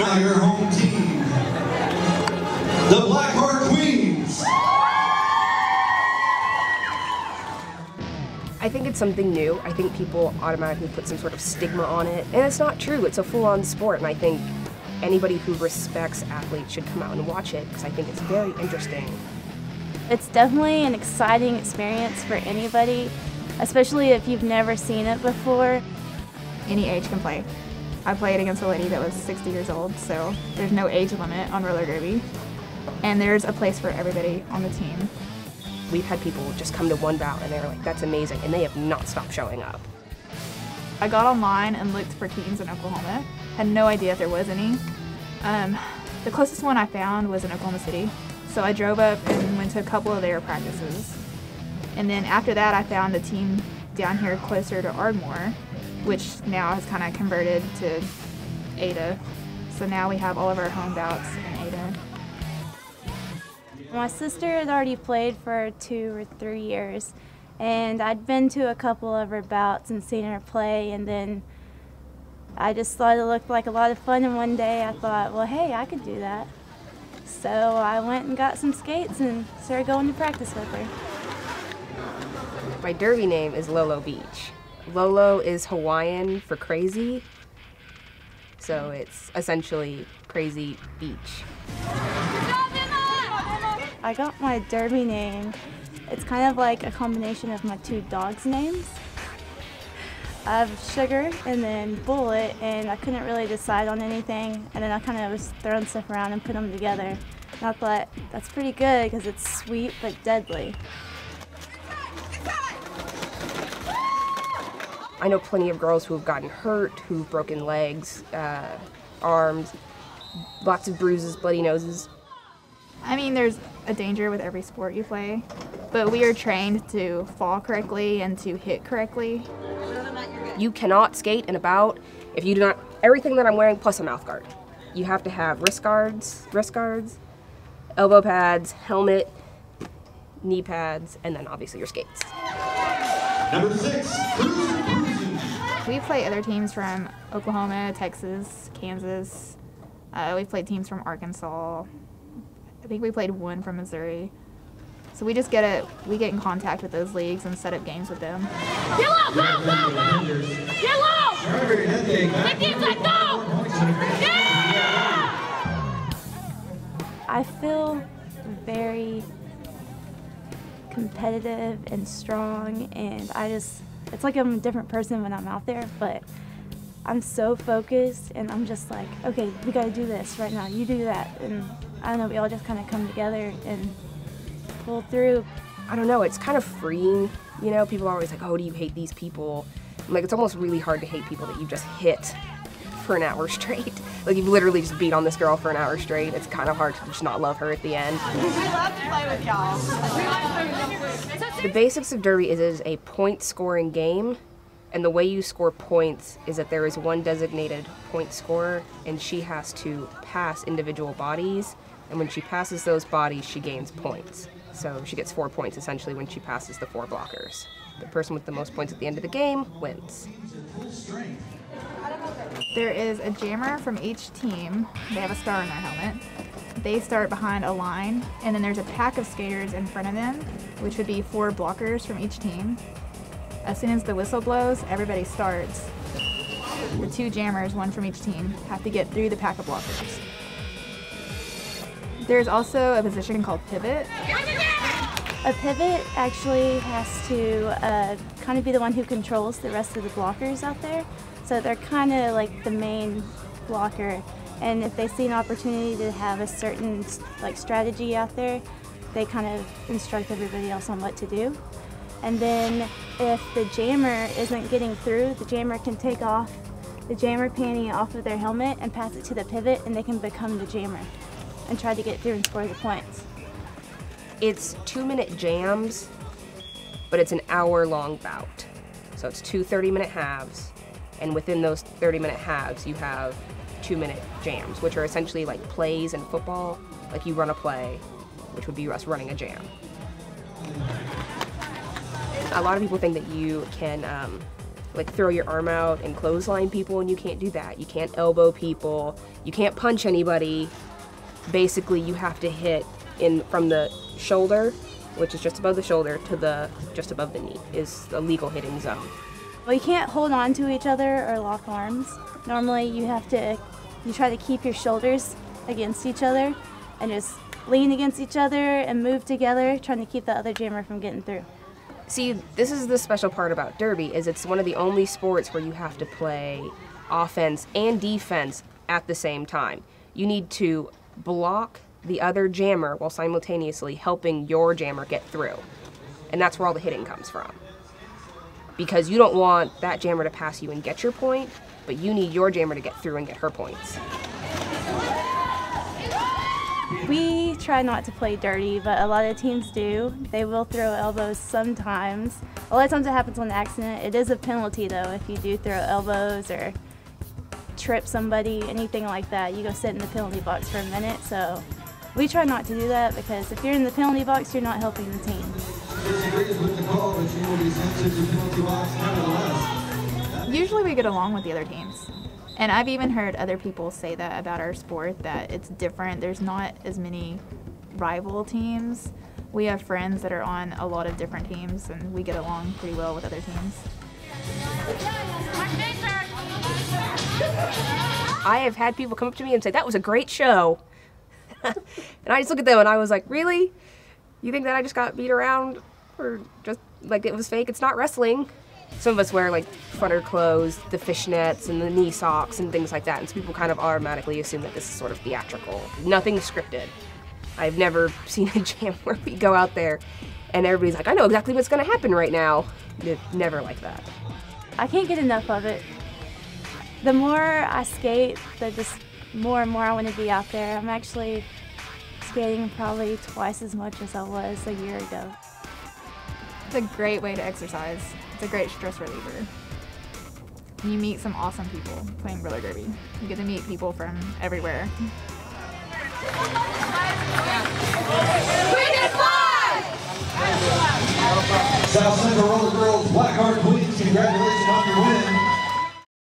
Now your home team, the Blackheart Queens. I think it's something new. I think people automatically put some sort of stigma on it, and it's not true. It's a full-on sport, and I think anybody who respects athletes should come out and watch it, because I think it's very interesting. It's definitely an exciting experience for anybody, especially if you've never seen it before. Any age can play. I played against a lady that was 60 years old, so there's no age limit on roller derby. And there's a place for everybody on the team. We've had people just come to one bout and they're like, that's amazing, and they have not stopped showing up. I got online and looked for teams in Oklahoma. Had no idea if there was any. The closest one I found was in Oklahoma City. So I drove up and went to a couple of their practices. And then after that I found a team down here closer to Ardmore, which now has kind of converted to Ada. So now we have all of our home bouts in Ada. My sister had already played for 2 or 3 years, and I'd been to a couple of her bouts and seen her play, and then I just thought it looked like a lot of fun, and one day I thought, well, hey, I could do that. So I went and got some skates and started going to practice with her. My derby name is Lolo Beach. Lolo is Hawaiian for crazy, so it's essentially Crazy Beach. I got my derby name. It's kind of like a combination of my 2 dogs' names. I have Sugar and then Bullet, and I couldn't really decide on anything, and then I kind of was throwing stuff around and put them together. And I thought, that's pretty good because it's sweet but deadly. I know plenty of girls who have gotten hurt, who've broken legs, arms, lots of bruises, bloody noses. I mean, there's a danger with every sport you play, but we are trained to fall correctly and to hit correctly. You cannot skate in a bout if you do not, everything that I'm wearing plus a mouth guard. You have to have wrist guards, elbow pads, helmet, knee pads, and then obviously your skates. Number 6, We play other teams from Oklahoma, Texas, Kansas. We've played teams from Arkansas. I think we played one from Missouri. So we just get in contact with those leagues and set up games with them. Yellow, go, go, go! Yellow! The team's like, go! Yeah! I feel very competitive and strong, and it's like I'm a different person when I'm out there, but I'm so focused, and I'm just like, okay, we gotta do this right now, you do that, and I don't know, we all just kind of come together and pull through. I don't know, it's kind of freeing, you know, people are always like, oh, do you hate these people? I'm like, it's almost really hard to hate people that you just hit for an hour straight. Like, you've literally just beat on this girl for an hour straight. It's kind of hard to just not love her at the end. We love to play with y'all. The basics of derby is a point-scoring game, and the way you score points is that there is one designated point scorer, and she has to pass individual bodies, and when she passes those bodies, she gains points. So she gets 4 points, essentially, when she passes the 4 blockers. The person with the most points at the end of the game wins. There is a jammer from each team. They have a star in their helmet. They start behind a line, and then there's a pack of skaters in front of them, which would be 4 blockers from each team. As soon as the whistle blows, everybody starts. The 2 jammers, one from each team, have to get through the pack of blockers. There's also a position called pivot. A pivot actually has to kind of be the one who controls the rest of the blockers out there. So they're kind of like the main blocker. And if they see an opportunity to have a certain strategy out there, they kind of instruct everybody else on what to do. And then if the jammer isn't getting through, the jammer can take off the jammer panty off of their helmet and pass it to the pivot, and they can become the jammer and try to get through and score the points. It's 2-minute jams, but it's an hour-long bout. So it's 2 30-minute halves, and within those 30-minute halves, you have 2-minute jams, which are essentially like plays in football. Like, you run a play, which would be us running a jam. A lot of people think that you can like throw your arm out and clothesline people, and you can't do that. You can't elbow people. You can't punch anybody. Basically, you have to hit in from the shoulder, which is just above the shoulder, to the just above the knee is the legal hitting zone. Well, you can't hold on to each other or lock arms. Normally, you try to keep your shoulders against each other and just lean against each other and move together, trying to keep the other jammer from getting through. See, this is the special part about Derby, is it's one of the only sports where you have to play offense and defense at the same time. You need to block the other jammer while simultaneously helping your jammer get through. And that's where all the hitting comes from. Because you don't want that jammer to pass you and get your point, but you need your jammer to get through and get her points. We try not to play dirty, but a lot of teams do. They will throw elbows sometimes. A lot of times it happens on accident. It is a penalty though if you do throw elbows or trip somebody, anything like that. You go sit in the penalty box for a minute. So we try not to do that, because if you're in the penalty box, you're not helping the team. Usually we get along with the other teams. And I've even heard other people say that about our sport, that it's different. There's not as many rival teams. We have friends that are on a lot of different teams, and we get along pretty well with other teams. I have had people come up to me and say, "That was a great show." And I just look at them and I was like, "Really? You think that I just got beat around? Or just like it was fake? It's not wrestling." Some of us wear like flutter clothes, the fishnets and the knee socks and things like that, and so people kind of automatically assume that this is sort of theatrical. Nothing scripted. I've never seen a jam where we go out there and everybody's like, "I know exactly what's going to happen right now." It's never like that. I can't get enough of it. The more I skate, the just more and more I want to be out there. I'm actually skating probably twice as much as I was a year ago. It's a great way to exercise. It's a great stress reliever. You meet some awesome people playing roller derby. You get to meet people from everywhere. South Central Roller Girls, Black Heart Queens, congratulations.